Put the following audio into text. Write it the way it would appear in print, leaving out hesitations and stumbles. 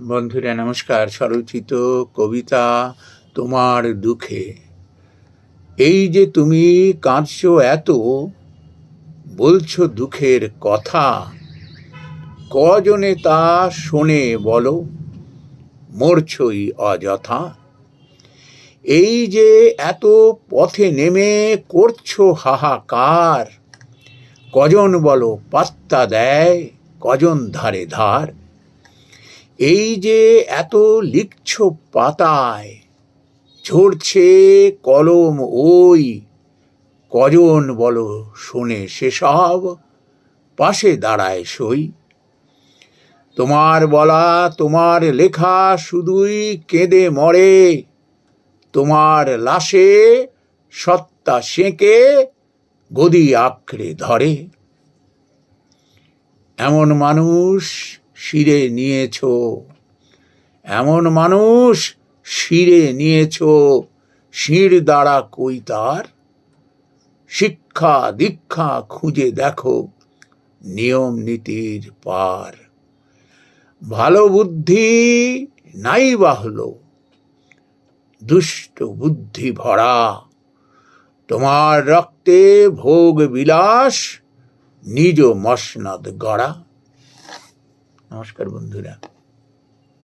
বন্ধুরা নমস্কার। স্বরচিত কবিতা তোমার দুঃখে। এই যে তুমি কাঁদছো এত, বলছো দুঃখের কথা, কজনে তা শোনে বলো, মরছই অযথা। এই যে এত পথে নেমে করছো হাহাকার, কজন বলো পাত্তা দেয়, কজন ধারে ধার। এই যে এত লিখছ পাতায়, ঝরছে কলম ওই, কজন বলো শোনে সেসব, পাশে দাঁড়ায় সই। তোমার বলা তোমার লেখা শুধুই কেঁদে মরে, তোমার লাশে সত্তা সেঁকে গদি আঁকড়ে ধরে। এমন মানুষ শিরে নিয়েছো, এমন মানুষ শিরে নিয়েছো, শির দ্বারা কই তার। শিক্ষা দীক্ষা খুঁজে দেখো নিয়ম নীতির পার। ভালো বুদ্ধি নাই বা হলো, দুষ্ট বুদ্ধি ভরা। তোমার রক্তে ভোগ বিলাস, নিজ মসনদ গড়া। নমস্কার বন্ধুরা।